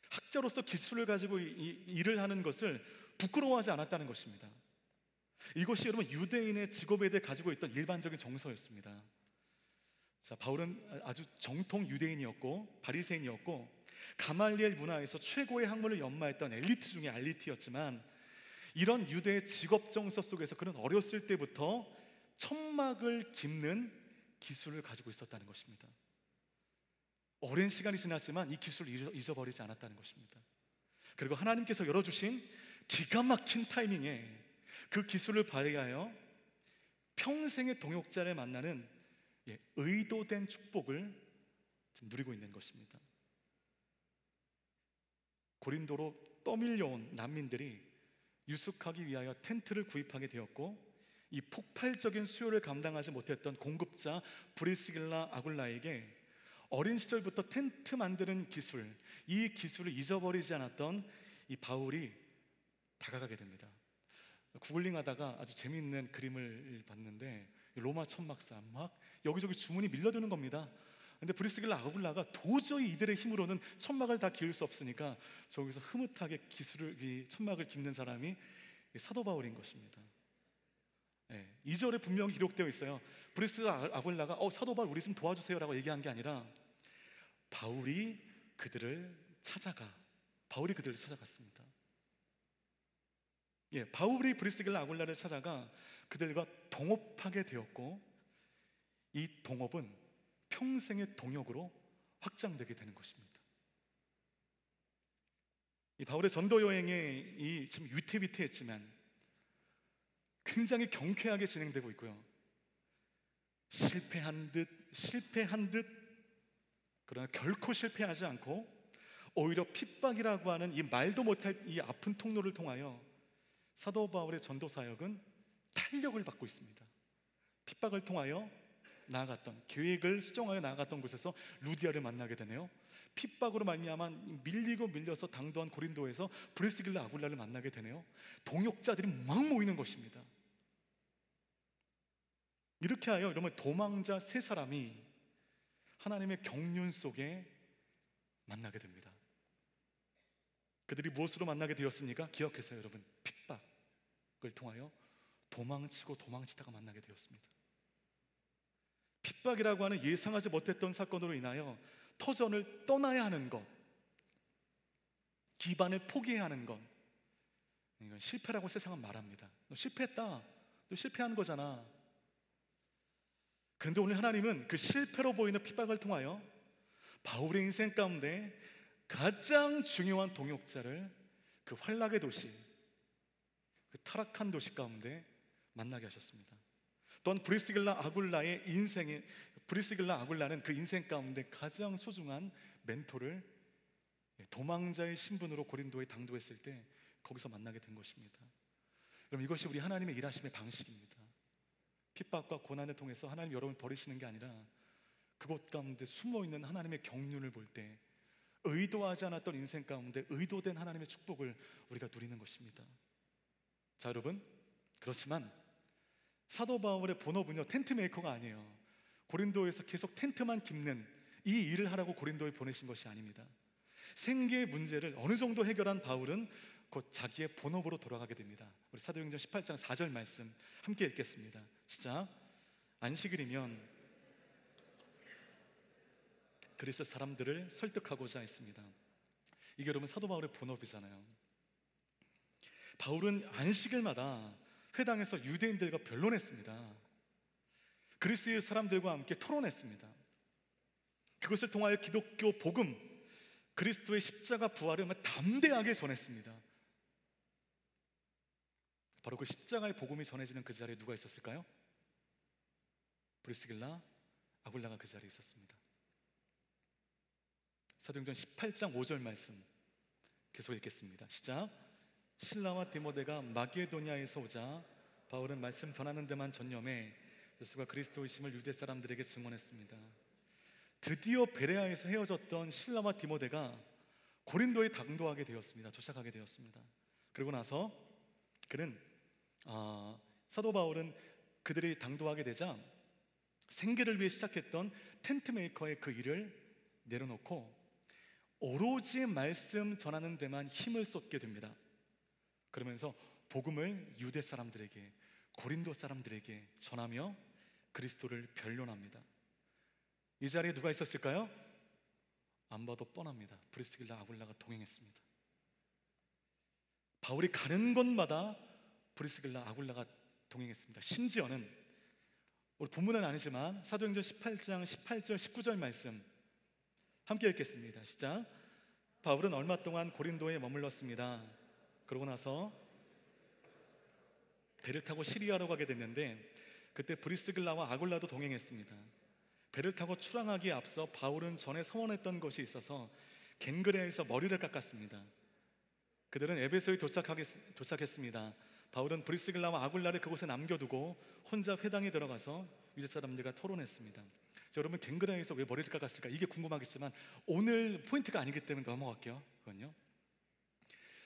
학자로서 기술을 가지고 일을 하는 것을 부끄러워하지 않았다는 것입니다. 이것이 여러분 유대인의 직업에 대해 가지고 있던 일반적인 정서였습니다. 자, 바울은 아주 정통 유대인이었고 바리새인이었고 가말리엘 문화에서 최고의 학문을 연마했던 엘리트 중에 엘리트였지만, 이런 유대의 직업 정서 속에서 그는 어렸을 때부터 천막을 깁는 기술을 가지고 있었다는 것입니다. 오랜 시간이 지났지만 이 기술을 잊어버리지 않았다는 것입니다. 그리고 하나님께서 열어주신 기가 막힌 타이밍에 그 기술을 발휘하여 평생의 동역자를 만나는 의도된 축복을 지금 누리고 있는 것입니다. 고린도로 떠밀려온 난민들이 유숙하기 위하여 텐트를 구입하게 되었고, 이 폭발적인 수요를 감당하지 못했던 공급자 브리스길라 아굴라에게 어린 시절부터 텐트 만드는 기술, 이 기술을 잊어버리지 않았던 이 바울이 다가가게 됩니다. 구글링 하다가 아주 재미있는 그림을 봤는데, 로마 천막사 막 여기저기 주문이 밀려드는 겁니다. 근데 브리스길라 아굴라가 도저히 이들의 힘으로는 천막을 다 기울 수 없으니까 저기서 흐뭇하게 이 천막을 깁는 사람이 사도 바울인 것입니다. 2절에 분명히 기록되어 있어요. 브리스길라 아굴라가 사도 바울 우리 좀 도와주세요 라고 얘기한 게 아니라 바울이 그들을 찾아갔습니다. 바울이 브리스길라 아굴라를 찾아가 그들과 동업하게 되었고, 이 동업은 평생의 동역으로 확장되게 되는 것입니다. 이 바울의 전도 여행이 지금 위태위태했지만 굉장히 경쾌하게 진행되고 있고요. 실패한 듯 그러나 결코 실패하지 않고 오히려 핍박이라고 하는 이 말도 못할 이 아픈 통로를 통하여 사도 바울의 전도 사역은 탄력을 받고 있습니다. 핍박을 통하여 나아갔던, 계획을 수정하여 나아갔던 곳에서 루디아를 만나게 되네요. 핍박으로 말미암아 밀려서 당도한 고린도에서 브리스길라 아굴라를 만나게 되네요. 동역자들이 막 모이는 것입니다. 이렇게 하여 여러분, 도망자 세 사람이 하나님의 경륜 속에 만나게 됩니다. 그들이 무엇으로 만나게 되었습니까? 기억하세요 여러분. 핍박을 통하여 도망치다가 만나게 되었습니다. 핍박이라고 하는 예상하지 못했던 사건으로 인하여 터전을 떠나야 하는 것, 기반을 포기해야 하는 것, 이건 실패라고 세상은 말합니다. 너 실패했다, 너 실패한 거잖아. 그런데 오늘 하나님은 그 실패로 보이는 핍박을 통하여 바울의 인생 가운데 가장 중요한 동역자를 그 환락의 도시, 그 타락한 도시 가운데 만나게 하셨습니다. 또한 브리스길라 아굴라는 그 인생 가운데 가장 소중한 멘토를 도망자의 신분으로 고린도에 당도했을 때 거기서 만나게 된 것입니다. 여러분, 이것이 우리 하나님의 일하심의 방식입니다. 핍박과 고난을 통해서 하나님 여러분을 버리시는 게 아니라 그곳 가운데 숨어있는 하나님의 경륜을 볼 때 의도하지 않았던 인생 가운데 의도된 하나님의 축복을 우리가 누리는 것입니다. 자 여러분, 그렇지만 사도 바울의 본업은요 텐트 메이커가 아니에요. 고린도에서 계속 텐트만 깁는 이 일을 하라고 고린도에 보내신 것이 아닙니다. 생계의 문제를 어느 정도 해결한 바울은 곧 자기의 본업으로 돌아가게 됩니다. 우리 사도행전 18장 4절 말씀 함께 읽겠습니다. 시작. 안식일이면 그리스 사람들을 설득하고자 했습니다. 이게 여러분 사도 바울의 본업이잖아요. 바울은 안식일마다 회당에서 유대인들과 변론했습니다. 그리스의 사람들과 함께 토론했습니다. 그것을 통하여 기독교 복음, 그리스도의 십자가 부활을 담대하게 전했습니다. 바로 그 십자가의 복음이 전해지는 그 자리에 누가 있었을까요? 브리스길라 아굴라가 그 자리에 있었습니다. 사도행전 18장 5절 말씀 계속 읽겠습니다. 시작. 실라와 디모데가 마게도냐에서 오자 바울은 말씀 전하는 데만 전념해 예수가 그리스도이심을 유대 사람들에게 증언했습니다. 드디어 베레아에서 헤어졌던 실라와 디모데가 고린도에 당도하게 되었습니다. 도착하게 되었습니다. 그리고 나서 그는 사도 바울은 그들이 당도하게 되자 생계를 위해 시작했던 텐트 메이커의 그 일을 내려놓고 오로지 말씀 전하는 데만 힘을 쏟게 됩니다. 그러면서 복음을 유대 사람들에게, 고린도 사람들에게 전하며 그리스도를 변론합니다. 이 자리에 누가 있었을까요? 안 봐도 뻔합니다. 브리스길라 아굴라가 동행했습니다. 바울이 가는 곳마다 브리스길라 아굴라가 동행했습니다. 심지어는 우리 본문은 아니지만 사도행전 18장 18절 19절 말씀 함께 읽겠습니다. 시작. 바울은 얼마 동안 고린도에 머물렀습니다. 그러고 나서 배를 타고 시리아로 가게 됐는데 그때 브리스길라와 아굴라도 동행했습니다. 배를 타고 출항하기에 앞서 바울은 전에 서원했던 것이 있어서 겐그레아에서 머리를 깎았습니다. 그들은 에베소에 도착했습니다. 바울은 브리스길라와 아굴라를 그곳에 남겨두고 혼자 회당에 들어가서 유대 사람들과 토론했습니다. 자, 여러분 겐그레아에서 왜 머리를 깎았을까? 이게 궁금하겠지만 오늘 포인트가 아니기 때문에 넘어갈게요. 그건요.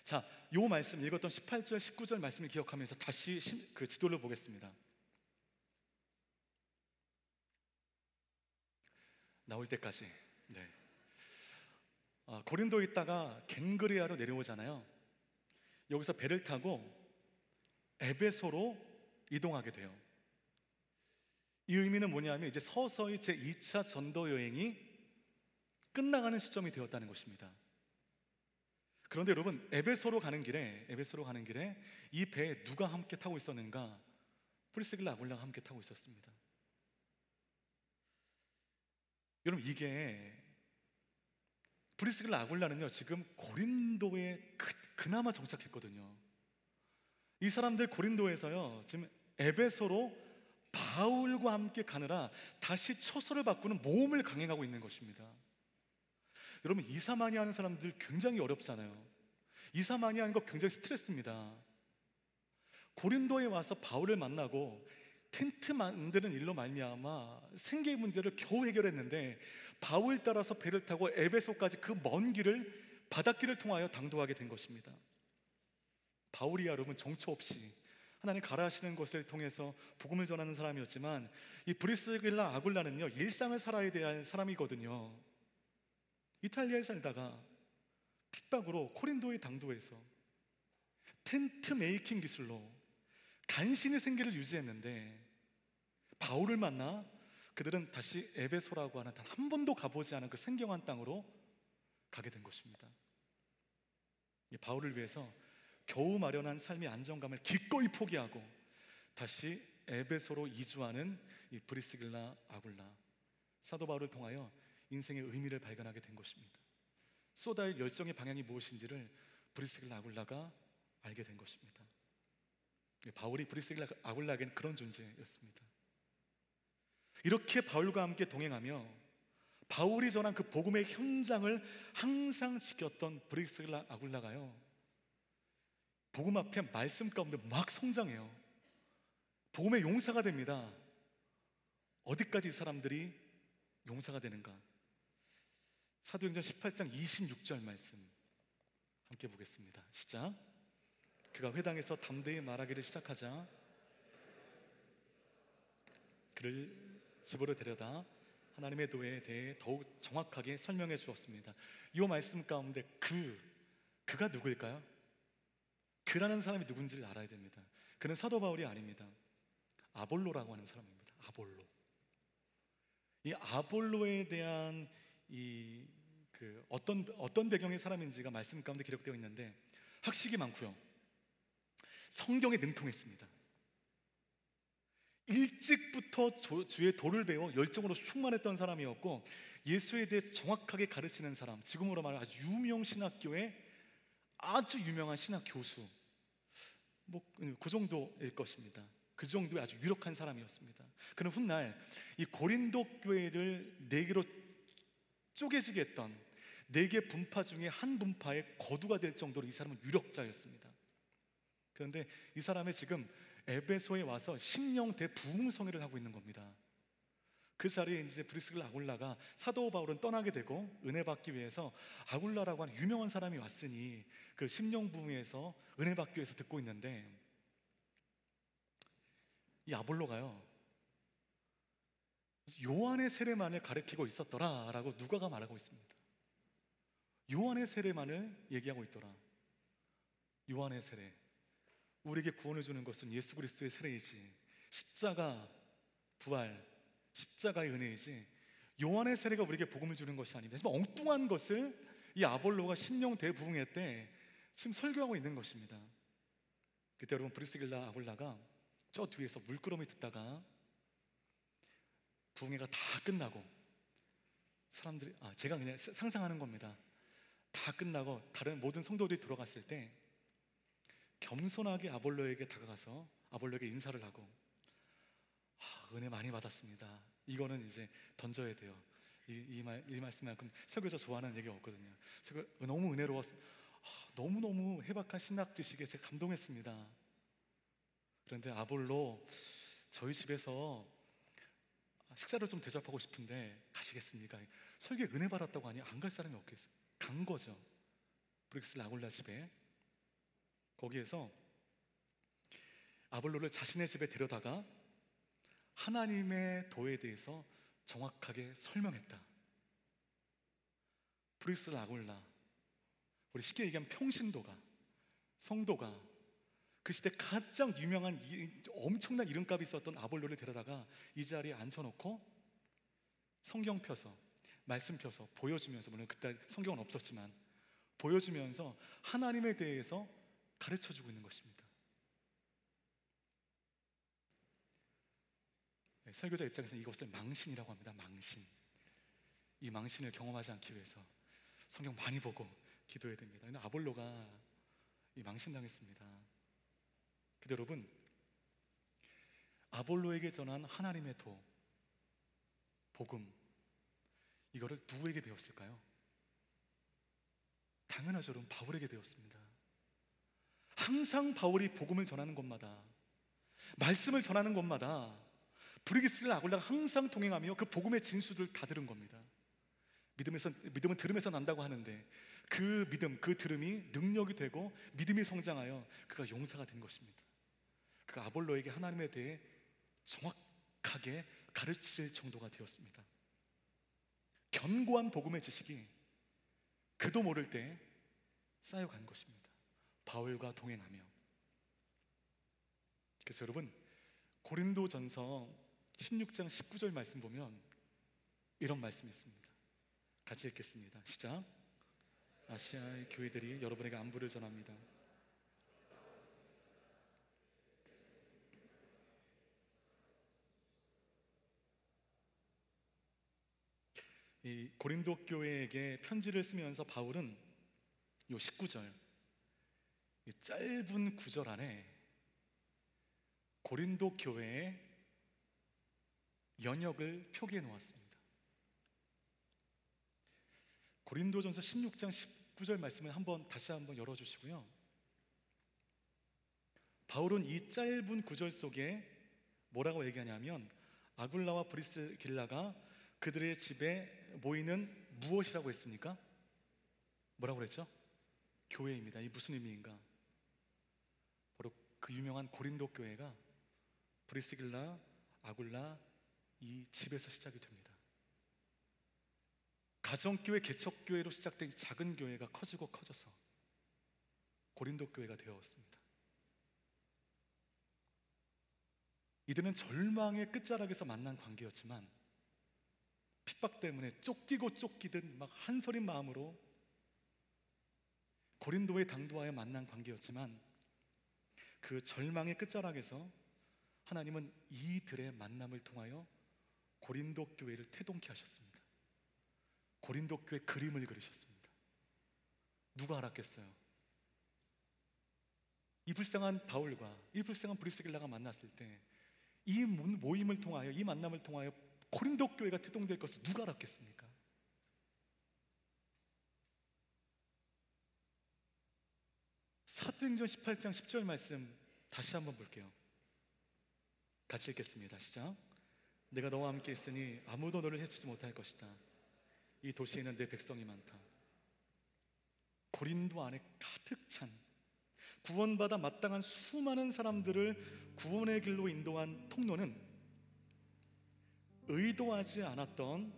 자, 요 말씀 읽었던 18절 19절 말씀을 기억하면서 다시 그 지도를 보겠습니다. 나올 때까지. 네. 고린도에 있다가 겐그레아로 내려오잖아요. 여기서 배를 타고 에베소로 이동하게 돼요. 이 의미는 뭐냐면 이제 서서히 제2차 전도 여행이 끝나가는 시점이 되었다는 것입니다. 그런데 여러분 에베소로 가는 길에 이 배에 누가 함께 타고 있었는가? 프리스길라 아굴라가 함께 타고 있었습니다. 여러분 이게 브리스길라 아굴라는요 지금 고린도에 그나마 정착했거든요. 이 사람들 고린도에서요 지금 에베소로 바울과 함께 가느라 다시 처소를 바꾸는 모험을 강행하고 있는 것입니다. 여러분 이사 많이 하는 사람들 굉장히 어렵잖아요. 이사 많이 하는 거 굉장히 스트레스입니다. 고린도에 와서 바울을 만나고 텐트 만드는 일로 말미암아 생계 문제를 겨우 해결했는데 바울 따라서 배를 타고 에베소까지 그 먼 길을 바닷길을 통하여 당도하게 된 것입니다. 바울이 여러분 정처 없이 하나님 가라하시는 것을 통해서 복음을 전하는 사람이었지만 이 브리스길라 아굴라는요 일상을 살아야 될 사람이거든요. 이탈리아에 살다가 핍박으로 코린도의 당도에서 텐트 메이킹 기술로 간신히 생계를 유지했는데 바울을 만나 그들은 다시 에베소라고 하는 단 한 번도 가보지 않은 그 생경한 땅으로 가게 된 것입니다. 바울을 위해서 겨우 마련한 삶의 안정감을 기꺼이 포기하고 다시 에베소로 이주하는 이 브리스길라 아굴라, 사도 바울을 통하여 인생의 의미를 발견하게 된 것입니다. 쏟아질 열정의 방향이 무엇인지를 브리스길라 아굴라가 알게 된 것입니다. 바울이 브리스길라 아굴라에게는 그런 존재였습니다. 이렇게 바울과 함께 동행하며 바울이 전한 그 복음의 현장을 항상 지켰던 브리스길라 아굴라가요 복음 앞에 말씀 가운데 막 성장해요. 복음의 용사가 됩니다. 어디까지 이 사람들이 용사가 되는가? 사도행전 18장 26절 말씀 함께 보겠습니다. 시작. 그가 회당에서 담대히 말하기를 시작하자 그를 집으로 데려다 하나님의 도에 대해 더욱 정확하게 설명해 주었습니다. 이 말씀 가운데 그가 누구일까요? 그라는 사람이 누군지를 알아야 됩니다. 그는 사도 바울이 아닙니다. 아볼로라고 하는 사람입니다. 아볼로. 이 아볼로에 대한 어떤 배경의 사람인지가 말씀 가운데 기록되어 있는데 학식이 많고요. 성경에 능통했습니다. 일찍부터 주의 도를 배워 열정으로 충만했던 사람이었고 예수에 대해 정확하게 가르치는 사람, 지금으로 말하면 아주 유명 신학교의 아주 유명한 신학 교수, 그 정도일 것입니다. 그 정도의 아주 유력한 사람이었습니다. 그는 훗날 이 고린도 교회를 네 개로 쪼개지게 했던 네 개 분파 중에 한 분파의 거두가 될 정도로 이 사람은 유력자였습니다. 그런데 이 사람이 지금 에베소에 와서 심령 대부흥성회를 하고 있는 겁니다. 그 자리에 이제 브리스길라 아굴라가 사도 바울은 떠나게 되고 은혜 받기 위해서 아굴라라고 하는 유명한 사람이 왔으니 그 심령 부흥에서 은혜 받기 위해서 듣고 있는데, 이 아볼로가요 요한의 세례만을 가르치고 있었더라라고 누가가 말하고 있습니다. 요한의 세례만을 얘기하고 있더라. 요한의 세례, 우리에게 구원을 주는 것은 예수 그리스도의 세례이지, 십자가 부활, 십자가의 은혜이지 요한의 세례가 우리에게 복음을 주는 것이 아닙니다. 정말 엉뚱한 것을 이 아볼로가 심령 대부흥회 때 지금 설교하고 있는 것입니다. 그때 여러분 브리스길라 아굴라가 저 뒤에서 물끄러미 듣다가 부흥회가 다 끝나고 사람들이, 제가 그냥 상상하는 겁니다. 다 끝나고 다른 모든 성도들이 들어갔을 때 겸손하게 아볼로에게 다가가서 아볼로에게 인사를 하고, 은혜 많이 받았습니다. 이거는 이제 던져야 돼요. 이 말씀만큼 설교자 좋아하는 얘기가 없거든요. 너무 은혜로웠습니다. 너무너무 해박한 신학 지식에 제가 감동했습니다. 그런데 아볼로, 저희 집에서 식사를 좀 대접하고 싶은데 가시겠습니까? 설교에 은혜 받았다고 하니 안 갈 사람이 없겠어요. 간 거죠. 브릭스 아굴라 집에. 거기에서 아볼로를 자신의 집에 데려다가 하나님의 도에 대해서 정확하게 설명했다. 브릭스 아굴라, 우리 쉽게 얘기하면 평신도가, 성도가 그 시대 가장 유명한 엄청난 이름값이 있었던 아볼로를 데려다가 이 자리에 앉혀놓고 성경 펴서, 말씀 펴서 보여주면서, 물론 그때 성경은 없었지만 보여주면서 하나님에 대해서 가르쳐주고 있는 것입니다. 설교자 입장에서는 이것을 망신이라고 합니다. 망신. 이 망신을 경험하지 않기 위해서 성경 많이 보고 기도해야 됩니다. 근데 아볼로가 이 망신당했습니다. 근데 여러분, 아볼로에게 전한 하나님의 도, 복음, 이거를 누구에게 배웠을까요? 당연하죠, 여러분. 바울에게 배웠습니다. 항상 바울이 복음을 전하는 곳마다, 말씀을 전하는 곳마다 브리스길라 아굴라가 항상 동행하며 그 복음의 진수를 다 들은 겁니다. 믿음은 들음에서 난다고 하는데 그 믿음, 그 들음이 능력이 되고 믿음이 성장하여 그가 용사가 된 것입니다. 그가 아볼로에게 하나님에 대해 정확하게 가르칠 정도가 되었습니다. 견고한 복음의 지식이 그도 모를 때 쌓여간 것입니다. 바울과 동행하며. 그래서 여러분, 고린도전서 16장 19절 말씀 보면 이런 말씀이 있습니다. 같이 읽겠습니다. 시작. 아시아의 교회들이 여러분에게 안부를 전합니다. 이 고린도 교회에게 편지를 쓰면서 바울은 이 19절, 이 짧은 구절 안에 고린도 교회의 연역을 표기해 놓았습니다. 고린도전서 16장 19절 말씀을 다시 한번 열어주시고요. 바울은 이 짧은 구절 속에 뭐라고 얘기하냐면, 아굴라와 브리스길라가 그들의 집에 모이는 무엇이라고 했습니까? 뭐라고 그랬죠? 교회입니다. 이 무슨 의미인가? 바로 그 유명한 고린도 교회가 브리스길라, 아굴라 이 집에서 시작이 됩니다. 가정교회, 개척교회로 시작된 작은 교회가 커지고 커져서 고린도 교회가 되었습니다. 이들은 절망의 끝자락에서 만난 관계였지만 핍박 때문에 쫓기고 쫓기듯 막 한서린 마음으로 고린도의 당도하여 만난 관계였지만 그 절망의 끝자락에서 하나님은 이들의 만남을 통하여 고린도 교회를 태동케 하셨습니다. 고린도 교회 그림을 그리셨습니다. 누가 알았겠어요? 이 불쌍한 바울과 이 불쌍한 브리스길라가 만났을 때 이 모임을 통하여, 이 만남을 통하여 고린도 교회가 태동될 것을 누가 알았겠습니까? 사도행전 18장 10절 말씀 다시 한번 볼게요. 같이 읽겠습니다. 시작. 내가 너와 함께 있으니 아무도 너를 해치지 못할 것이다. 이 도시에는 내 백성이 많다. 고린도 안에 가득 찬, 구원받아 마땅한 수많은 사람들을 구원의 길로 인도한 통로는 의도하지 않았던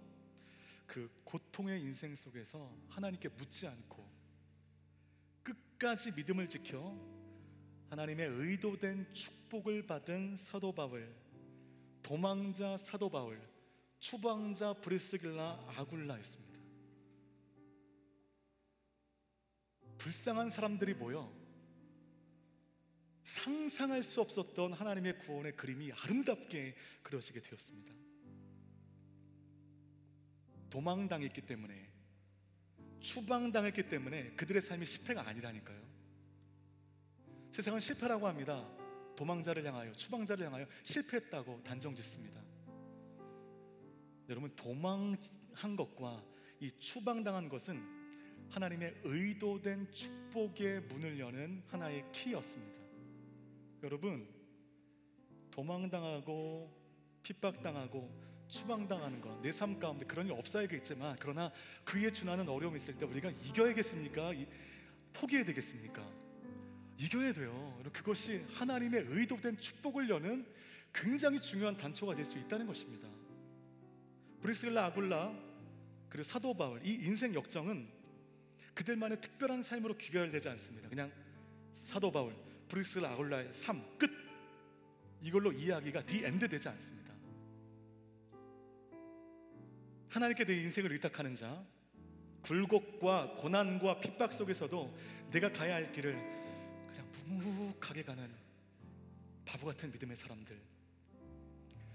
그 고통의 인생 속에서 하나님께 묻지 않고 끝까지 믿음을 지켜 하나님의 의도된 축복을 받은 사도 바울, 도망자 사도 바울, 추방자 브리스길라 아굴라였습니다. 불쌍한 사람들이 모여 상상할 수 없었던 하나님의 구원의 그림이 아름답게 그려지게 되었습니다. 도망당했기 때문에, 추방당했기 때문에 그들의 삶이 실패가 아니라니까요. 세상은 실패라고 합니다. 도망자를 향하여, 추방자를 향하여 실패했다고 단정짓습니다. 여러분, 도망한 것과 이 추방당한 것은 하나님의 의도된 축복의 문을 여는 하나의 키였습니다. 여러분, 도망당하고 핍박당하고 추방당하는 것, 내 삶 가운데 그런 일 없어야겠지만, 그러나 그에 준하는 어려움이 있을 때 우리가 이겨야겠습니까? 포기해야 되겠습니까? 이겨야 돼요. 그것이 하나님의 의도된 축복을 여는 굉장히 중요한 단초가 될 수 있다는 것입니다. 브리스길라 아굴라 그리고 사도 바울, 이 인생 역정은 그들만의 특별한 삶으로 귀결되지 않습니다. 그냥 사도 바울, 브리스길라 아굴라의 삶 끝, 이걸로 이야기가 디엔드 되지 않습니다. 하나님께 내 인생을 의탁하는 자, 굴곡과 고난과 핍박 속에서도 내가 가야 할 길을 그냥 묵묵하게 가는 바보 같은 믿음의 사람들,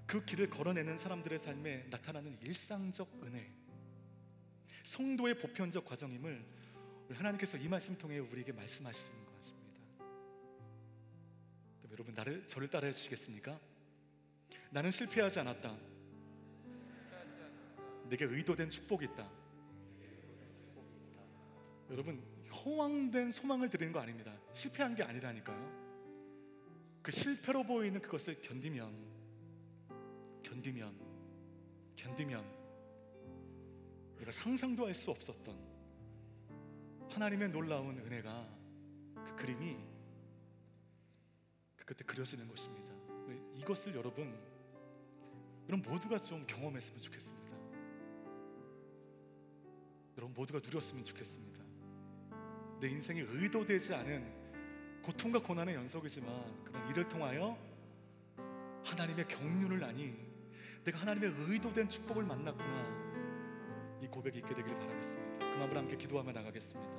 그 길을 걸어내는 사람들의 삶에 나타나는 일상적 은혜, 성도의 보편적 과정임을 하나님께서 이 말씀 통해 우리에게 말씀하시는 것입니다. 여러분, 저를 따라해 주시겠습니까? 나는 실패하지 않았다. 내게 의도된 축복이 있다. 여러분, 허황된 소망을 드리는 거 아닙니다. 실패한 게 아니라니까요. 그 실패로 보이는 그것을 견디면 내가 상상도 할 수 없었던 하나님의 놀라운 은혜가, 그 그림이 그 끝에 그려지는 것입니다. 이것을 여러분 모두가 좀 경험했으면 좋겠습니다. 여러분 모두가 누렸으면 좋겠습니다. 내 인생이 의도되지 않은 고통과 고난의 연속이지만, 그런 이를 통하여 하나님의 경륜을 아니 내가 하나님의 의도된 축복을 만났구나, 이 고백이 있게 되기를 바라겠습니다. 그 마음으로 함께 기도하며 나가겠습니다.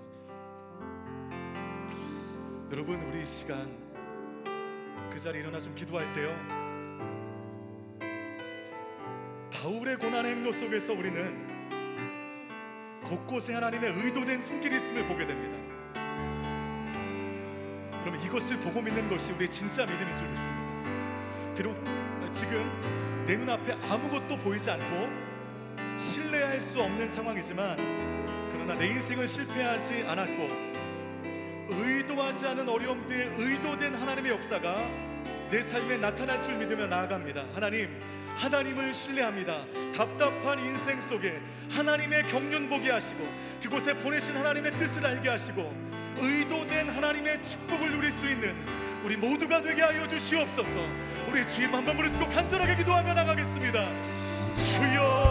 여러분, 우리 이 시간 그 자리에 일어나 좀 기도할 때요, 바울의 고난의 행로 속에서 우리는 곳곳에 하나님의 의도된 손길이 있음을 보게 됩니다. 그럼 이것을 보고 믿는 것이 우리의 진짜 믿음인 줄 믿습니다. 비록 지금 내 눈앞에 아무것도 보이지 않고 신뢰할 수 없는 상황이지만, 그러나 내 인생은 실패하지 않았고 의도하지 않은 어려움 뒤에 의도된 하나님의 역사가 내 삶에 나타날 줄 믿으며 나아갑니다. 하나님을 신뢰합니다. 답답한 인생 속에 하나님의 경륜 보게 하시고 그곳에 보내신 하나님의 뜻을 알게 하시고 의도된 하나님의 축복을 누릴 수 있는 우리 모두가 되게 하여 주시옵소서. 우리 주님 한 번 부르시고 간절하게 기도하며 나가겠습니다. 주여,